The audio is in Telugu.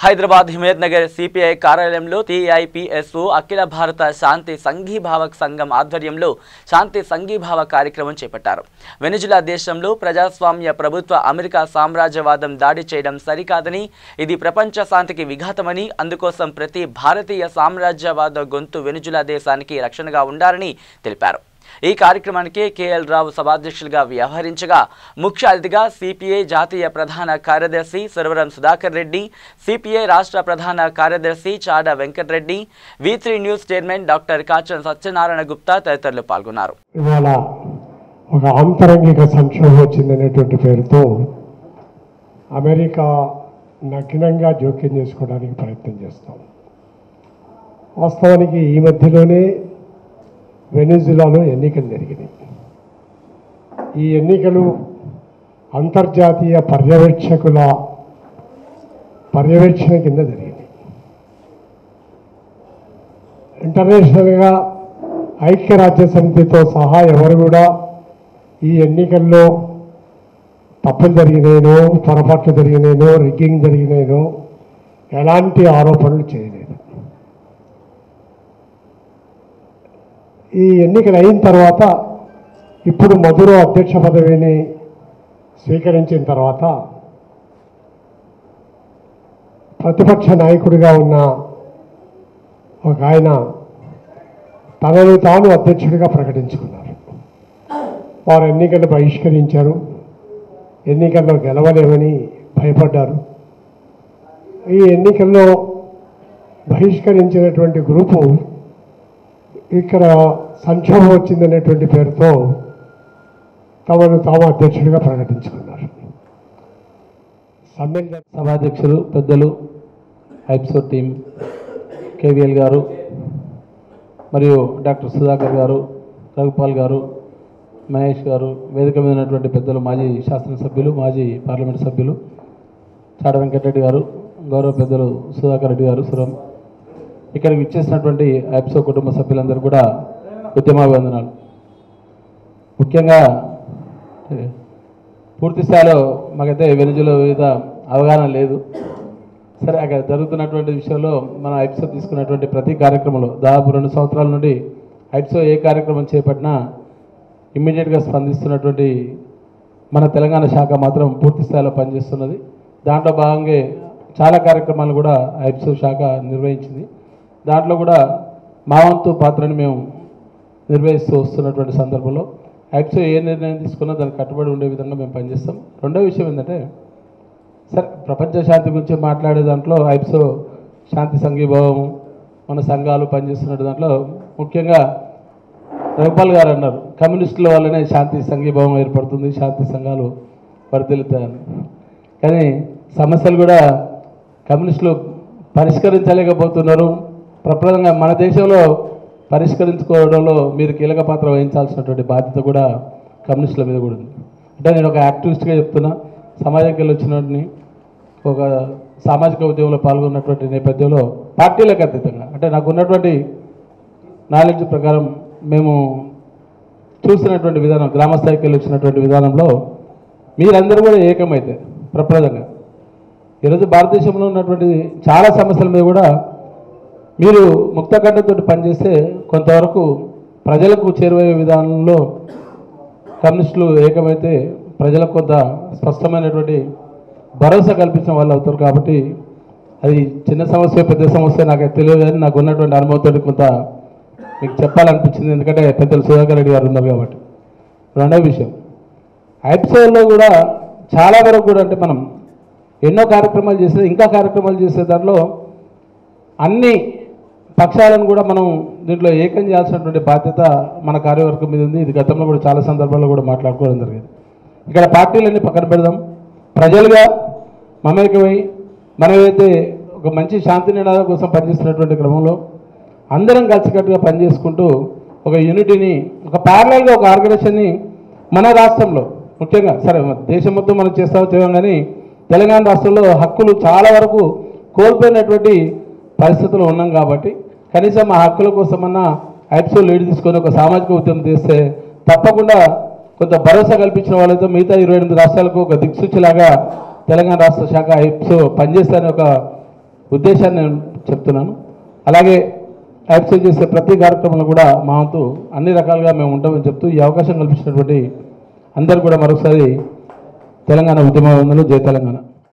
హైదరాబాద్ హిమయత్ నగర్ సిపిఐ కార్యాలయంలో టీఐపీఎస్ఓ అఖిల భారత శాంతి సంఘీభావ సంఘం ఆధ్వర్యంలో శాంతి సంఘీభావ కార్యక్రమం చేపట్టారు. వెనిజులా దేశంలో ప్రజాస్వామ్య ప్రభుత్వ అమెరికా సామ్రాజ్యవాదం దాడి చేయడం సరికాదని, ఇది ప్రపంచ శాంతికి విఘాతమని, అందుకోసం ప్రతి భారతీయ సామ్రాజ్యవాద గొంతు వెనిజులా దేశానికి రక్షణగా ఉండాలని తెలిపారు. ఈ కార్యక్రమానికి కేఎల్ రావు సభాధ్యక్షులుగా వ్యవహరించగా, ముఖ్య అతిథిగా సిపిఐ జాతీయ ప్రధాన కార్యదర్శి సురవరం సుధాకర్ రెడ్డి, సిపిఐ రాష్ట్ర ప్రధాన కార్యదర్శి Chada Venkatreddy, V3 news chairman doctor Kachan Satyanarayana Gupta తదితరులు పాల్గొన్నారు. ఇవాళ ఒక ఆంతరంగిక సంక్షోభం వచ్చిందనేటువంటి పేరుతో అమెరికా నగ్నంగా జోక్యం చేసుకోవడానికి ప్రయత్నం చేస్తాం. వాస్తవానికి ఈ మధ్యలోనే వెనిజులాలో ఎన్నికలు జరిగినాయి. ఈ ఎన్నికలు అంతర్జాతీయ పర్యవేక్షకుల పర్యవేక్షణ కింద జరిగినాయి. ఇంటర్నేషనల్గా ఐక్యరాజ్య సమితితో సహా ఎవరు కూడా ఈ ఎన్నికల్లో తప్పులు జరిగినాయనో, పొరపాట్లు జరిగినాయనో, రిగ్గింగ్ జరిగినాయనో ఎలాంటి ఆరోపణలు చేయలేదు. ఈ ఎన్నికలు అయిన తర్వాత ఇప్పుడు మధురో అధ్యక్ష పదవిని స్వీకరించిన తర్వాత ప్రతిపక్ష నాయకుడిగా ఉన్న ఒక ఆయన తనను తాను అధ్యక్షుడిగా ప్రకటించుకున్నారు. వారు ఎన్నికలను బహిష్కరించారు. ఎన్నికల్లో గెలవలేమని భయపడ్డారు. ఈ ఎన్నికల్లో బహిష్కరించినటువంటి గ్రూపు ఇక్కడ సంక్షోభం వచ్చిందనేటువంటి పేరుతో తమను తాము అధ్యక్షుడిగా ప్రకటించుకున్నారు. సమ్మేళన సభాధ్యక్షులు పెద్దలు ఐప్సో టీం కేవీఎల్ గారు మరియు డాక్టర్ సుధాకర్ గారు, రఘుపాల్ గారు, మహేష్ గారు, వేదిక మీద ఉన్నటువంటి పెద్దలు, మాజీ శాసనసభ్యులు, మాజీ పార్లమెంట్ సభ్యులు చాడ వెంకటరెడ్డి గారు, గౌరవ పెద్దలు సుధాకర్ రెడ్డి గారు, సురం, ఇక్కడికి ఇచ్చేసినటువంటి ఐప్సో కుటుంబ సభ్యులందరూ కూడా ఉద్యమాభివందనాలు. ముఖ్యంగా పూర్తి స్థాయిలో మాకైతే వెనిజులా వివిధ అవగాహన లేదు. సరే, అక్కడ జరుగుతున్నటువంటి విషయంలో మన ఐప్సో తీసుకున్నటువంటి ప్రతి కార్యక్రమంలో దాదాపు 2 సంవత్సరాల నుండి ఐప్సో ఏ కార్యక్రమం చేపట్టినా ఇమ్మీడియట్గా స్పందిస్తున్నటువంటి మన తెలంగాణ శాఖ మాత్రం పూర్తి స్థాయిలో పనిచేస్తున్నది. దాంట్లో భాగంగా చాలా కార్యక్రమాలు కూడా ఐప్సో శాఖ నిర్వహించింది. దాంట్లో కూడా మా వంతు పాత్రని మేము నిర్వహిస్తూ వస్తున్నటువంటి సందర్భంలో ఐప్సో ఏ నిర్ణయం తీసుకున్నా దానికి కట్టుబడి ఉండే విధంగా మేము పనిచేస్తాం. రెండో విషయం ఏంటంటే, సరే, ప్రపంచ శాంతి గురించి మాట్లాడే దాంట్లో ఐప్సో శాంతి సంఘీభావం, మన సంఘాలు పనిచేస్తున్న దాంట్లో ముఖ్యంగా రఘుపాల్ గారు అన్నారు, కమ్యూనిస్టుల వల్లనే శాంతి సంఘీభావం ఏర్పడుతుంది, శాంతి సంఘాలు వర్ధిల్లుతాయని. కానీ సమస్యలు కూడా కమ్యూనిస్టులు పరిష్కరించలేకపోతున్నారు. ప్రప్రదంగా మన దేశంలో పరిష్కరించుకోవడంలో మీరు కీలక పాత్ర వహించాల్సినటువంటి బాధ్యత కూడా కమ్యూనిస్టుల మీద కూడా ఉంది. అంటే నేను ఒక యాక్టివిస్ట్గా చెప్తున్నా, సమాజంకి వెళ్ళి వచ్చినటువంటి ఒక సామాజిక ఉద్యమంలో పాల్గొన్నటువంటి నేపథ్యంలో పార్టీలకు అతీతంగా, అంటే నాకు ఉన్నటువంటి నాలెడ్జ్ ప్రకారం మేము చూసినటువంటి విధానం, గ్రామస్థాయికి వెళ్ళి వచ్చినటువంటి విధానంలో మీరందరూ కూడా ఏకమైతే ప్రప్రదంగా ఈరోజు భారతదేశంలో ఉన్నటువంటి చాలా సమస్యల మీద కూడా మీరు ముక్తకంఠంతో పనిచేస్తే కొంతవరకు ప్రజలకు చేరువయ్యే విధానంలో కమ్యూనిస్టులు ఏకమైతే ప్రజలకు కొంత స్పష్టమైనటువంటి భరోసా కల్పించిన వాళ్ళు అవుతారు. కాబట్టి అది చిన్న సమస్య పెద్ద సమస్య నాకు తెలియదు, కానీ నాకు ఉన్నటువంటి అనుభవంతో కొంత మీకు చెప్పాలనిపించింది. ఎందుకంటే పెద్దలు సుధాకర్ రెడ్డి గారు ఉన్నారు కాబట్టి. రెండవ విషయం, ఐప్సోలో కూడా చాలా వరకు కూడా అంటే మనం ఎన్నో కార్యక్రమాలు చేస్తే, ఇంకా కార్యక్రమాలు చేసే దాంట్లో అన్ని పక్షాలను కూడా మనం దీంట్లో ఏకం చేయాల్సినటువంటి బాధ్యత మన కార్యవర్గం మీద ఉంది. ఇది గతంలో కూడా చాలా సందర్భాల్లో కూడా మాట్లాడుకోవడం జరిగింది. ఇక్కడ పార్టీలన్నీ పక్కన పెడదాం, ప్రజలుగా మమేకమై మనమైతే ఒక మంచి శాంతి నినాదం కోసం పనిచేస్తున్నటువంటి క్రమంలో అందరం కలిసికట్టుగా పనిచేసుకుంటూ ఒక యూనిటీని, ఒక ప్యారలల్గా ఒక ఆర్గనైజేషన్ని మన రాష్ట్రంలో ముఖ్యంగా, సరే దేశం మొత్తం మనం చేయం, కానీ తెలంగాణ రాష్ట్రంలో హక్కులు చాలా వరకు కోల్పోయినటువంటి పరిస్థితులు ఉన్నాం. కాబట్టి కనీసం ఆ హక్కుల కోసమన్నా ఐప్సో లీడ్ తీసుకొని ఒక సామాజిక ఉద్యమం చేస్తే తప్పకుండా కొంత భరోసా కల్పించిన వాళ్ళతో మిగతా 28 రాష్ట్రాలకు ఒక దిక్సూచిలాగా తెలంగాణ రాష్ట్ర శాఖ ఐప్సో పనిచేస్తానే ఒక ఉద్దేశాన్ని నేను చెప్తున్నాను. అలాగే ఐప్సీ చేసే ప్రతి కార్యక్రమంలో కూడా మా వంతు అన్ని రకాలుగా మేము ఉంటామని చెప్తూ ఈ అవకాశం కల్పించినటువంటి అందరూ కూడా మరొకసారి తెలంగాణ ఉద్యమ వందలు. జై తెలంగాణ.